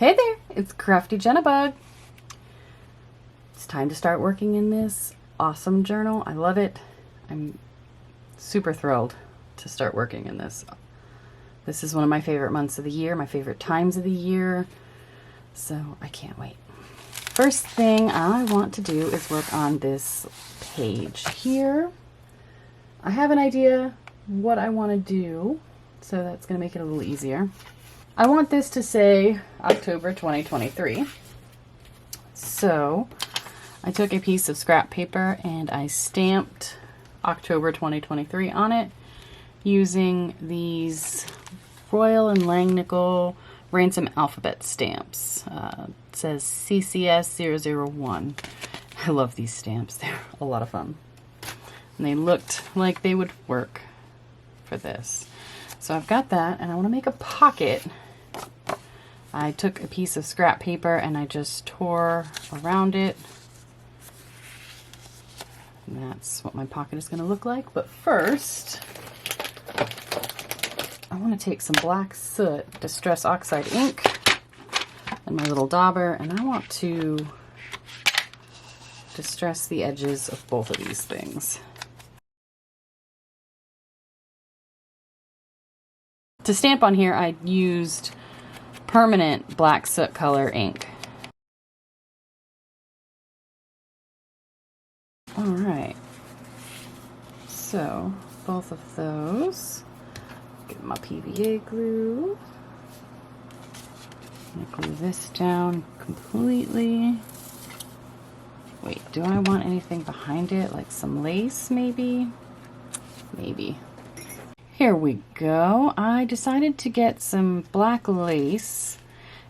Hey there, it's Crafty Jenna Bug. It's time to start working in this awesome journal. I love it. I'm super thrilled to start working in this. This is one of my favorite months of the year, my favorite times of the year, so I can't wait. First thing I want to do is work on this page here. I have an idea what I want to do, so that's going to make it a little easier. I want this to say October 2023. So I took a piece of scrap paper and I stamped October 2023 on it using these Royal and Langnickel Ransom Alphabet stamps. It says CCS001. I love these stamps. They're a lot of fun. And they looked like they would work for this. So I've got that, and I want to make a pocket. I took a piece of scrap paper and I just tore around it. And that's what my pocket is going to look like. But first, I want to take some black soot, Distress Oxide ink, and my little dauber, and I want to distress the edges of both of these things. To stamp on here, I used permanent black soot color ink. All right, so both of those, get my PVA glue. I'm gonna glue this down completely. Wait, do I want anything behind it, like some lace maybe? Maybe. Here we go. I decided to get some black lace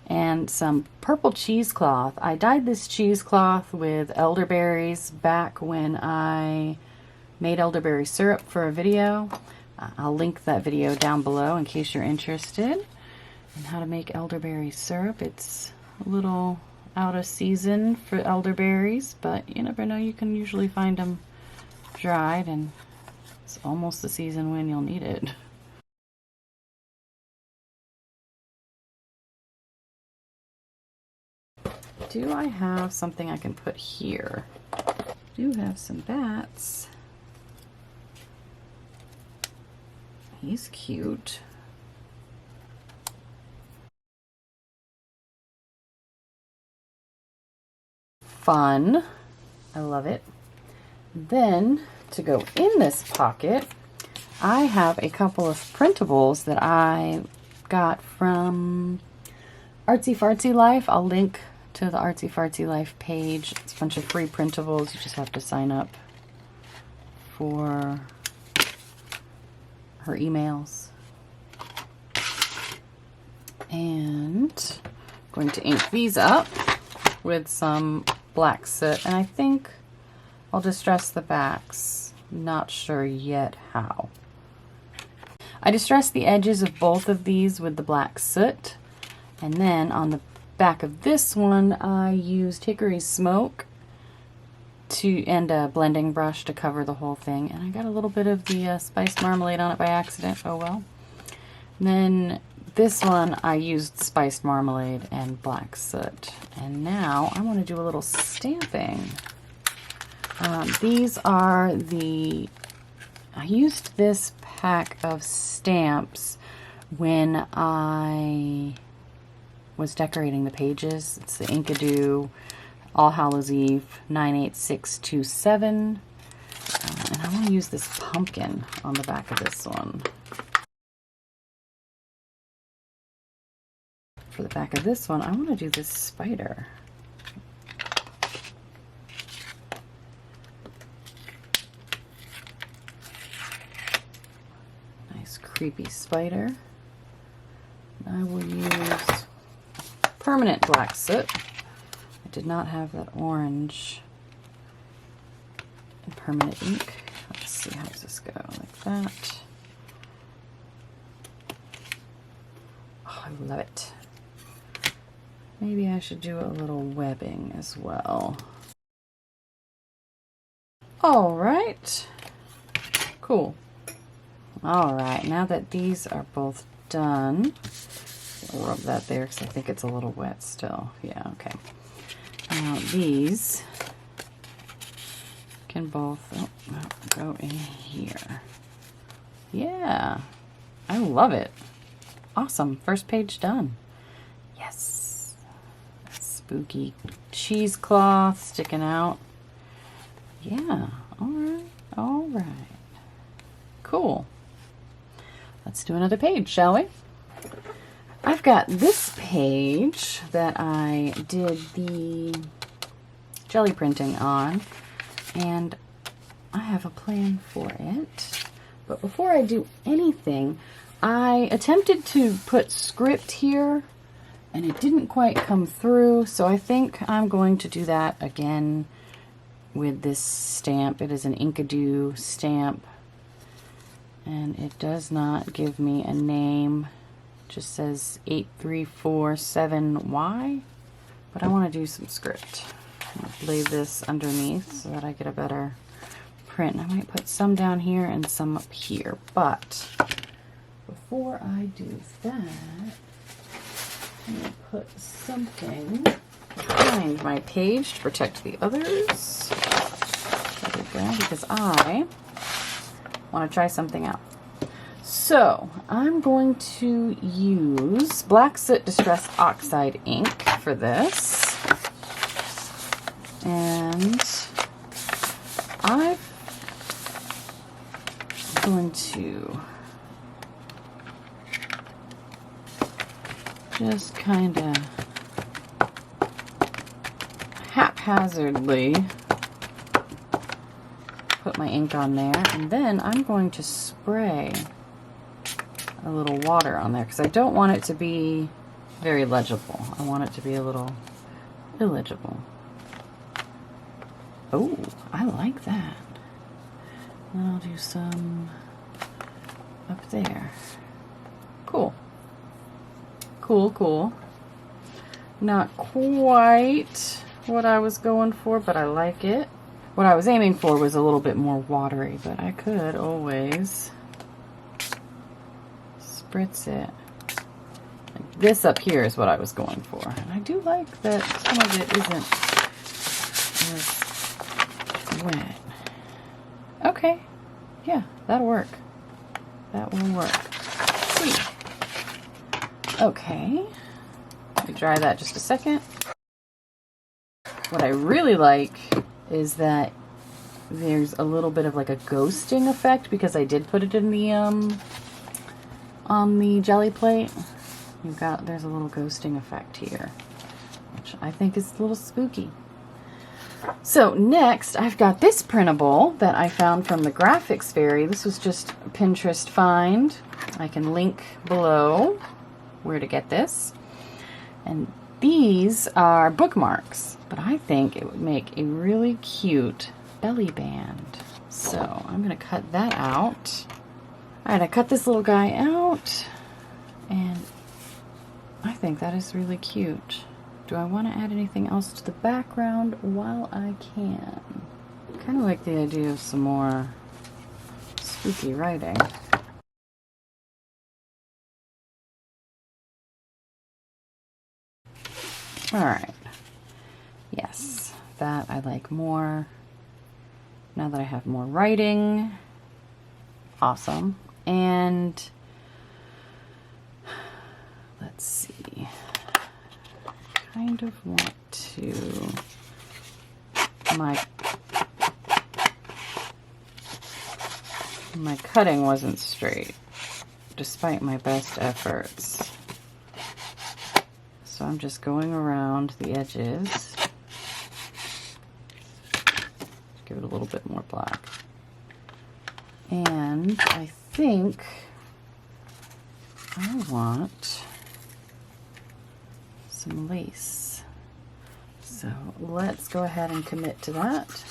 and some purple cheesecloth. I dyed this cheesecloth with elderberries back when I made elderberry syrup for a video. I'll link that video down below in case you're interested in how to make elderberry syrup. It's a little out of season for elderberries, but you never know, you can usually find them dried, and it's almost the season when you'll need it. Do I have something I can put here? I do have some bats. He's cute. Fun. I love it. Then, to go in this pocket, I have a couple of printables that I got from Artsy Fartsy Life. I'll link to the Artsy Fartsy Life page. It's a bunch of free printables. You just have to sign up for her emails. And I'm going to ink these up with some black soot, and I think I'll distress the backs. Not sure yet how. I distressed the edges of both of these with the black soot, and then on the back of this one I used Hickory Smoke and a blending brush to cover the whole thing, and I got a little bit of the spiced marmalade on it by accident. Oh well. And then this one I used spiced marmalade and black soot, and now I want to do a little stamping. These are I used this pack of stamps when I was decorating the pages. It's the Inkadoo All Hallows Eve 98627. And I want to use this pumpkin on the back of this one. For the back of this one, I want to do this spider. Nice creepy spider. I will use permanent black soot. I did not have that orange and permanent ink. Let's see, how does this go? Like that. Oh, I love it. Maybe I should do a little webbing as well. All right. Cool. All right, now that these are both done, rub that there because I think it's a little wet still. Yeah, okay. Now these can both go in here. Yeah, I love it. Awesome, first page done. Yes. Spooky cheesecloth sticking out. Yeah, all right. Cool. Let's do another page, shall we? I've got this page that I did the jelly printing on, and I have a plan for it. But before I do anything, I attempted to put script here, and it didn't quite come through, so I think I'm going to do that again with this stamp. It is an Inkadoo stamp, and it does not give me a name. It just says 8347Y, but I want to do some script. I'm going to lay this underneath so that I get a better print. I might put some down here and some up here, but before I do that, I'm going to put something behind my page to protect the others. There we go, because I want to try something out. So I'm going to use Black Soot Distress Oxide ink for this. And I'm going to just kind of haphazardly put my ink on there, and then I'm going to spray a little water on there because I don't want it to be very legible. I want it to be a little illegible. Oh, I like that. Then I'll do some up there. Cool. Cool, cool. Not quite what I was going for, but I like it. What I was aiming for was a little bit more watery, but I could always spritz it. This up here is what I was going for. And I do like that some of it isn't as wet. Okay. Yeah, that'll work. That will work. Sweet. Okay. Let me dry that just a second. What I really like is that there's a little bit of like a ghosting effect because I did put it in the on the jelly plate. There's a little ghosting effect here, which I think is a little spooky. So next I've got this printable that I found from the Graphics Fairy. This was just a Pinterest find. I can link below where to get this. And these are bookmarks, but I think it would make a really cute belly band. So I'm going to cut that out. Alright, I cut this little guy out, and I think that is really cute. Do I want to add anything else to the background while I can? I kind of like the idea of some more spooky writing. Alright. Yes, that I like more. Now that I have more writing. Awesome. And let's see. Kind of want to my cutting wasn't straight despite my best efforts. So I'm just going around the edges. Give it a little bit more black. And I think I want some lace. So let's go ahead and commit to that.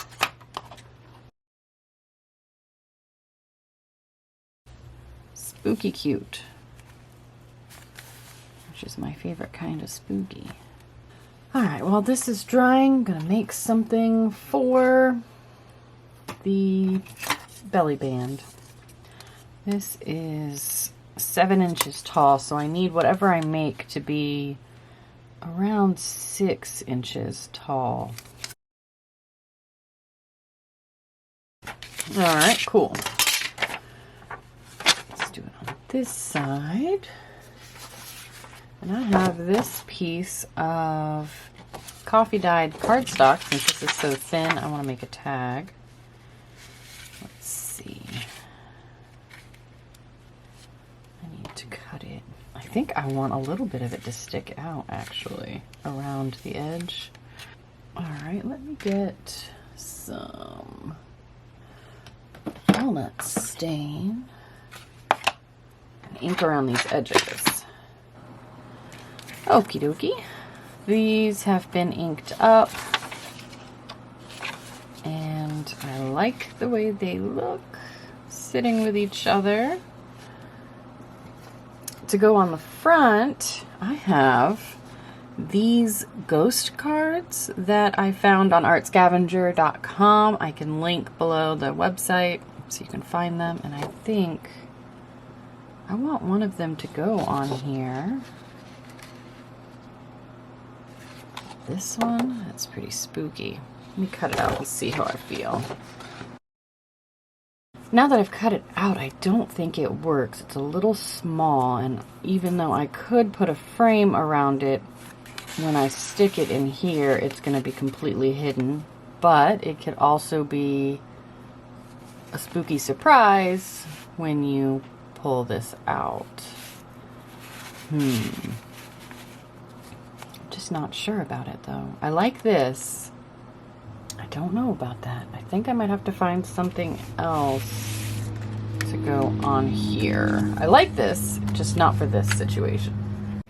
Spooky cute, which is my favorite kind of spooky. Alright, while this is drying, I'm going to make something for the belly band. This is 7 inches tall, so I need whatever I make to be around 6 inches tall. All right, cool. Let's do it on this side. And I have this piece of coffee dyed cardstock. Since this is so thin, I want to make a tag. Let's see. I need to cut it. I think I want a little bit of it to stick out, actually, around the edge. All right, let me get some walnut stain and ink around these edges. Okie dokie. These have been inked up and I like the way they look sitting with each other. To go on the front, I have these ghost cards that I found on artscavenger.com. I can link below the website so you can find them, and I think I want one of them to go on here. This one, that's pretty spooky. Let me cut it out and see how I feel. Now that I've cut it out, I don't think it works. It's a little small, and even though I could put a frame around it, when I stick it in here, it's going to be completely hidden. But it could also be a spooky surprise when you pull this out. Just not sure about it, though. I like this. I don't know about that. I think I might have to find something else to go on here. I like this, just not for this situation.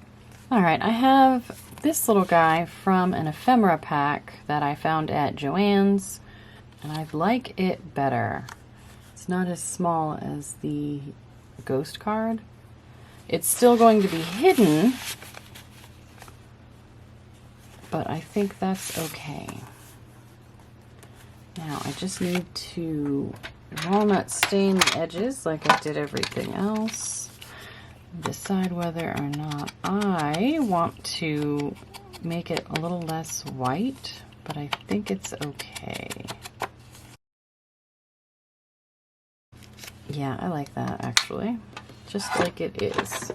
All right, I have this little guy from an ephemera pack that I found at Joann's, and I like it better. It's not as small as the ghost card. It's still going to be hidden, but I think that's okay. Now I just need to walnut stain the edges like I did everything else. Decide whether or not I want to make it a little less white, but I think it's okay. Yeah, I like that actually, just like it is.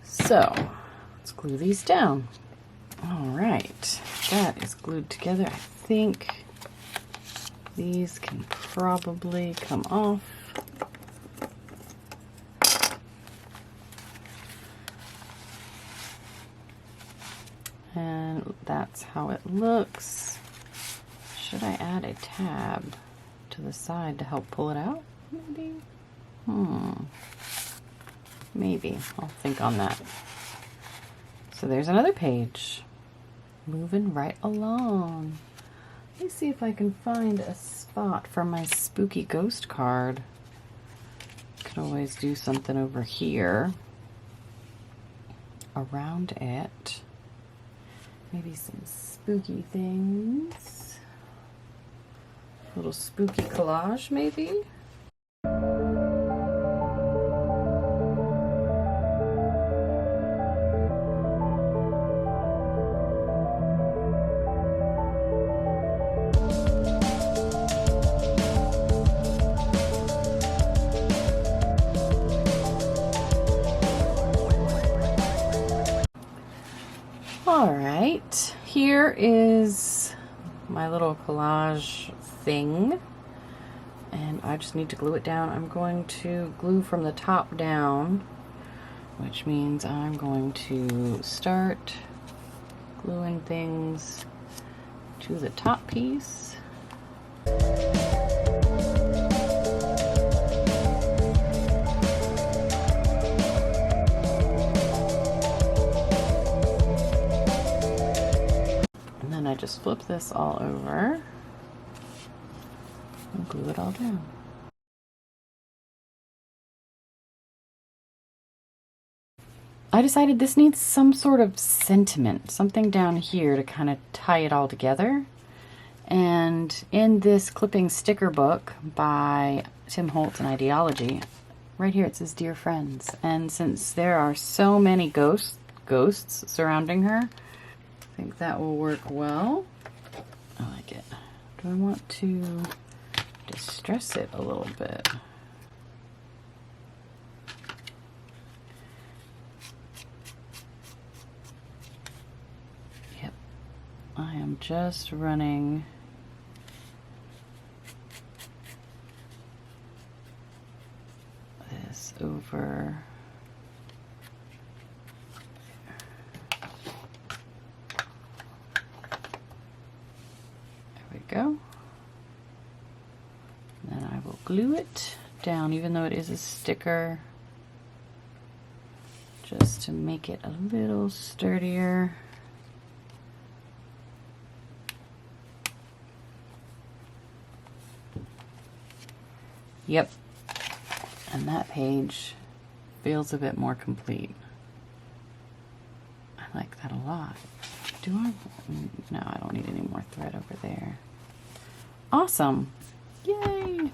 So let's glue these down. All right, that is glued together. I think these can probably come off. And that's how it looks. Should I add a tab to the side to help pull it out? Maybe? Maybe. I'll think on that. So there's another page. Moving right along. Let me see if I can find a spot for my spooky ghost card. Could always do something over here around it. Maybe some spooky things. A little spooky collage, maybe? All right, here is my little collage thing, and I just need to glue it down. I'm going to glue from the top down, which means I'm going to start gluing things to the top piece. I just flip this all over and glue it all down. I decided this needs some sort of sentiment, something down here to kind of tie it all together. And in this clipping sticker book by Tim Holtz and Ideology, right here it says Dear Friends. And since there are so many ghosts surrounding her, I think that will work well. I like it. Do I want to distress it a little bit? Yep. I am just running this over. There we go. And then I will glue it down, even though it is a sticker, just to make it a little sturdier. Yep. And that page feels a bit more complete. I like that a lot. Do I? No, I don't need any more thread over there. Awesome. Yay.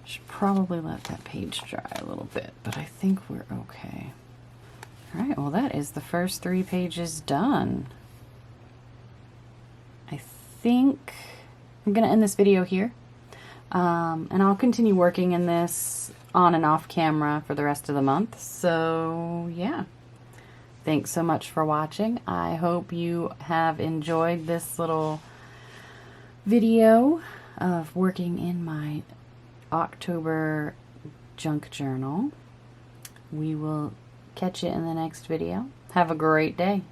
Should probably let that page dry a little bit, but I think we're okay. All right, well, that is the first 3 pages done. I think I'm gonna end this video here. And I'll continue working in this on and off camera for the rest of the month. So yeah, thanks so much for watching. I hope you have enjoyed this little video of working in my October junk journal. We will catch you in the next video. Have a great day.